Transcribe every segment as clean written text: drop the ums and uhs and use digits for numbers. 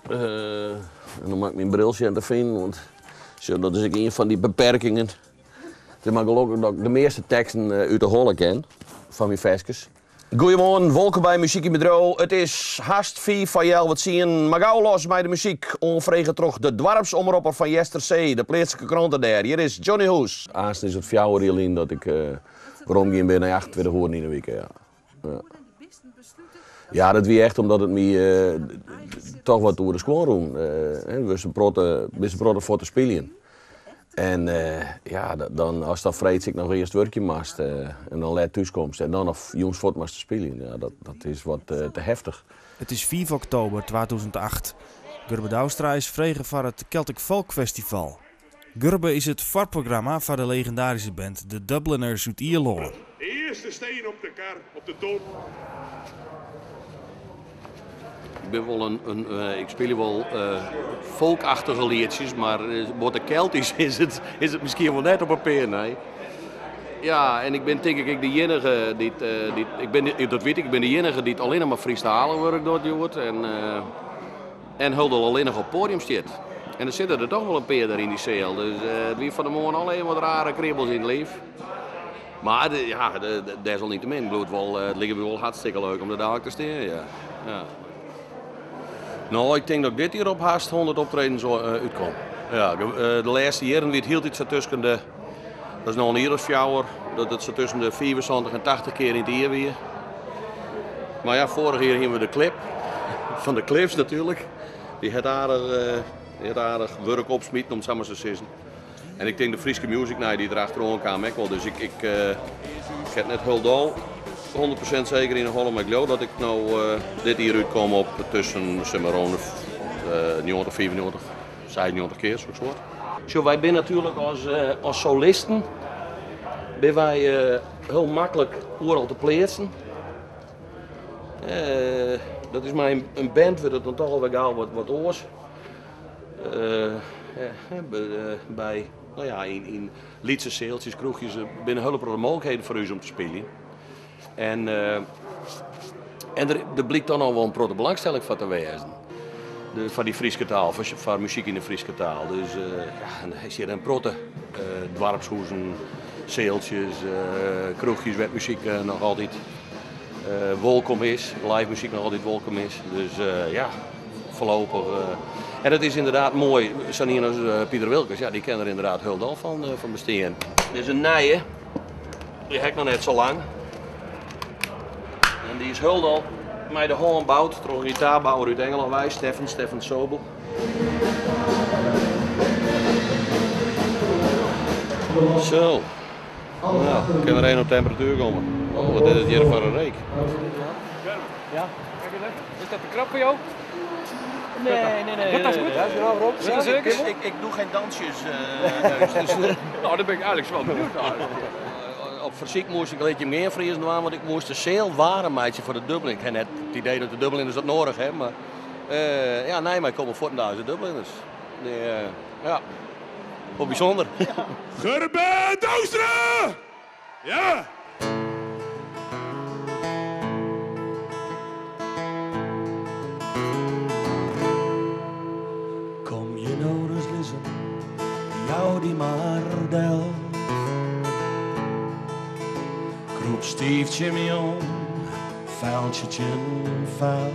En dan maak ik mijn brilje aan te vinden, want dat is ook een van die beperkingen. Het is maar gelukkig dat ik de meeste teksten uit de holle ken, van mijn versjes. Goedemorgen, welkom bij Muziek in Bedro. Het is haast 4 van jou wat zien. Maar gauw los bij de muziek. Onvregen terug de dwarpsomropper van Jesterzee, de plaatselijke kranten daar. Hier is Johnny Hoes. Aanstaan is het 4 jaar in dat ik rondging ben naar 28 uur in de week. Ja. Ja, dat wie echt omdat het me toch wat door de squad doen. We zijn protten voor te spelen. En ja, dan, als dat vreet ik nog eerst werkje mast en dan laat thuiskomst en dan of jongs voort mast te spelen. Ja, dat is wat te heftig. Het is 4 oktober 2008. Gurbe Douwstra is vregen voor het Celtic Folk Festival. Gurbe is het voorprogramma van de legendarische band de Dubliners uit Ierland. De eerste steen op de kar, op de toon. Ik ben wel ik speel wel folkachtige liedjes, maar wat de Keltisch is het misschien wel net op papier, nee. Ja, en ik ben denk ik de enige ik ben de enige die het alleen maar freestylen werk doet en Huldel alleen nog op het podium staat. En er zitten er toch wel een paar in die cel, dus het wie van de morgen alleen wat rare kribbels in het leven. Maar desalniettemin, het ligt wel hartstikke leuk om er dadelijk te staan, ja. Nou, ik denk dat dit hier op haast 100 optredens uitkomt. Ja, de laatste jaren hield het zo tussen de, dat is nog een Eresfjouwer, dat het zo tussen de 74 en 80 keer in het jaar weer. Maar ja, vorig jaar hebben we de clip, van de Cliffs natuurlijk. Die had aardig werk opsmieten om het zo maar te zeggen. En ik denk de Friese Music Night die erachteraan kwam ook wel, dus ik heb net Huldal 100% zeker in de holle, maar ik geloof dat ik nou dit hier uitkom op tussen 90, 95, 96 keer, zo'n soort. Zo, wij zijn natuurlijk als solisten ben wij heel makkelijk overal te plaatsen. Dat is maar een band waar het dan toch alweer gauw wat oors. Bij nou ja, in liedse seeltjes, kroegjes, binnen hulp de mogelijkheden voor u om te spelen. En er blijkt dan al wel een grote belangstelling van te wezen. Van die Friese taal, van muziek in de Friese taal. Dus ja, dan is hier een protte dwarpshoezen, zeeltjes, kroegjes waar muziek nog altijd welkom is. Live muziek nog altijd welkom is. Dus ja, voorlopig. En het is inderdaad mooi. Zo'n als Pieter Wilkes, ja, die kennen er inderdaad Huldal van bestaan. Dit is een nije. Die heb ik nog net zo lang. En die is Huldal met de hoorn bouwd, door een gitaarbouwer uit Engeland, Steffen Sobel. Zo. Nou, ik kan er één op temperatuur komen. Oh, wat is het hier voor een reek? Ja. Is dat te krap voor jou? Nee. Dat is goed. Ja, ik doe geen dansjes. Dus, Nou, daar ben ik eigenlijk wel benieuwd naar. op fysiek moest ik een beetje meer vriezen doen, want ik moest een zeil waren meidje voor de Dublin. Ik heb net het idee dat de Dubliners dat nodig hebben, maar ja, nee, maar ik kom voor de Dubliners. Ja, wat bijzonder. Gurbe Douwstra! Ja! Kom je nou eens lezen, jou die maar del. Kroep stiefje me om, vuiltje vuil.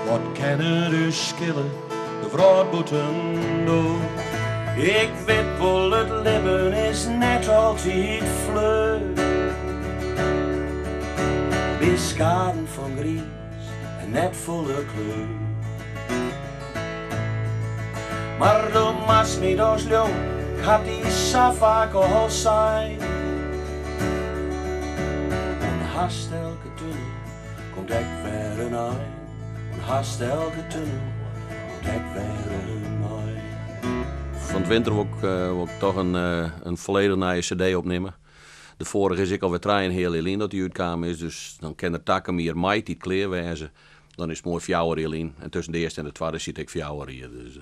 Wat kennen dus skillen, de vrootboeten doen. Ik weet wel, het leven is net altijd vlug. Beskaden van gries en net volle kleur. Maar de mas niet als jong, gaat die zo vaak al zijn. En haast elke tunnel komt ik weer een eind. En haast elke tunnel komt ik weer een eind. Van het winter wil ik toch een volledig nieuwe cd opnemen. De vorige is ik alweer trein heel in dat die uitkwam is, dus dan kan de takken meer Mike die kleer wezen. Dan is het mooi fjouwer in. En tussen de eerste en de tweede zit ik fjouwer hier, dus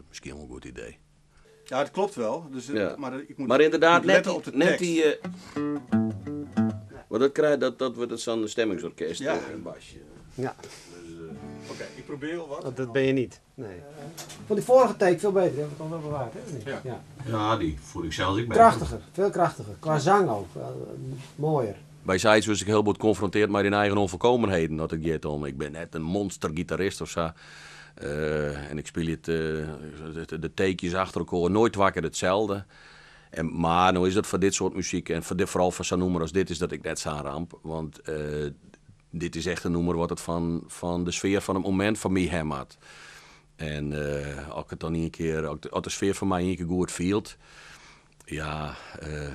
misschien wel een goed idee. Ja, het klopt wel. Dus, Ja. ik moet Maar inderdaad, letten op de net tekst. die... Maar dat wordt het zo'n stemmingsorkest, Ja. een basje. Ja. Dus, Oké, ik probeer wel wat. Dat ben je niet. Nee. Van die vorige take veel beter, heb ik al wel bewaard, hè? Niet? Ja. Ja, die voel ik zelfs ik ben. Krachtiger, veel krachtiger. Qua zang ook, mooier. Bij Zeids was ik heel goed geconfronteerd met in eigen onvolkomenheden. Dat ik get om. Ik ben net een monstergitarist of zo. En ik speel het, de takejes achter elkaar, nooit wakker hetzelfde. Maar nou is het voor dit soort muziek en vooral voor zo'n nummer als dit is dat ik net zo ramp. Want dit is echt een nummer wat het van de sfeer van het moment van mij hem had. En als ik het dan een keer, als de sfeer van mij een keer goed voelt, ja,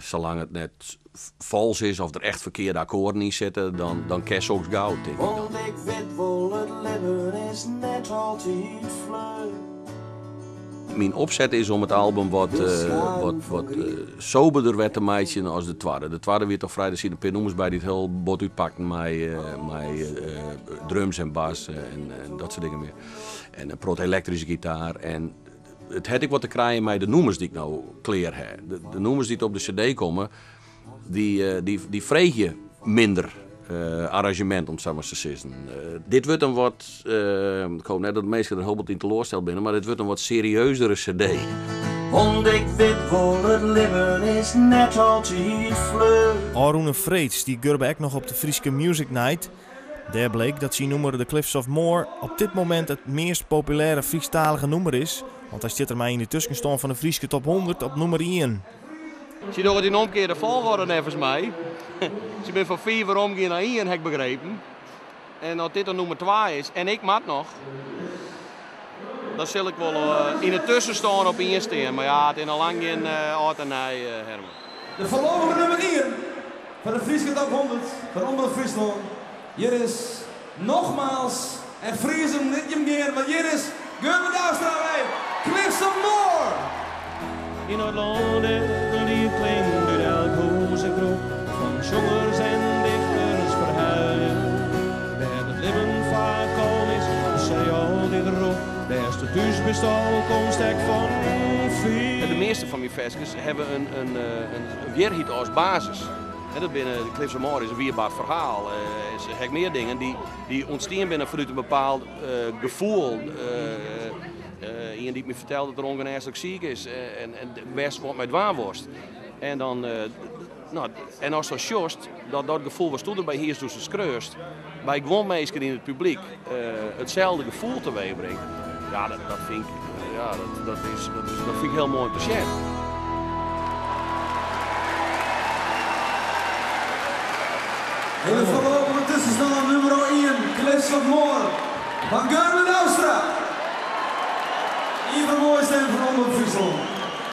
zolang het net vals is of er echt verkeerde akkoorden in zitten, dan kerst ook goud, denk ik dan. Want ik weet wel, het leven is net altijd vlug. Mijn opzet is om het album wat soberder werd te maken als de tweede. De tweede weer toch vrij, er zitten een paar nummers bij die het heel bot uitpakten met drums en bas en dat soort dingen meer. En een proto elektrische gitaar. En het had ik wat te krijgen met de nummers die ik nou kleer heb. De nummers die op de cd komen, die vreeg je minder arrangement, om het zo maar te zeggen. Dit wordt een wat, ik hoop net dat de meesten er heel wat in teleurgesteld binnen, maar dit wordt een wat serieuzere cd. Want ik weet wel, het leven is net altijd vlug. Arune Vreets die Gurbe ook nog op de Frieske Music Night. Daar bleek dat zijn nummer The Cliffs of Moher op dit moment het meest populaire Friestalige nummer is. Want hij zit er maar in de tussenstand van de Frieske top 100 op nummer 1. Zie je nog het in omkeerde volgorde nevens mij? Ze ben van 4 omgegaan naar 1, heb ik begrepen. En als dit dan nummer 2 is en ik mat nog, dan zal ik wel in het tussenstaan op 1 staan. Maar ja, het is al lang geen oud en nij, Herman. De verloren nummer 1 van de Frieske top 100 van Omroep Friesland. Hier is nogmaals, en Fries hem niet meer, maar hier is Gurbe Douwstra bij Cliffs of Moher. In het land het lied klinkt uit elk huis en groep van zongers en dichters verhuilen. Waar het leven vaak al is, zij altijd erop. Daar is de thuis bestal komstek van veel. De meeste van mijn versjes hebben een weerhit als basis. En dat binnen de Cliffs of Moher is een weerbaar verhaal. Ze hebben meer dingen die ontstaan binnen vanuit een bepaald gevoel. Iemand die me vertelde dat er ongeneeslijk ziek is en de best wordt met waarworst. En dan, en als dat just, dat gevoel was toen er bij Heers dus skreust, bij gewoon mensen in het publiek hetzelfde gevoel teweeg brengt. Ja, dat vind ik, dat vind ik heel mooi te zien. En de voorlopige tussenstand nummer 1, Cliffs of Moher van Gurbe Douwstra. Hier van mooiste van Omroep Friesland.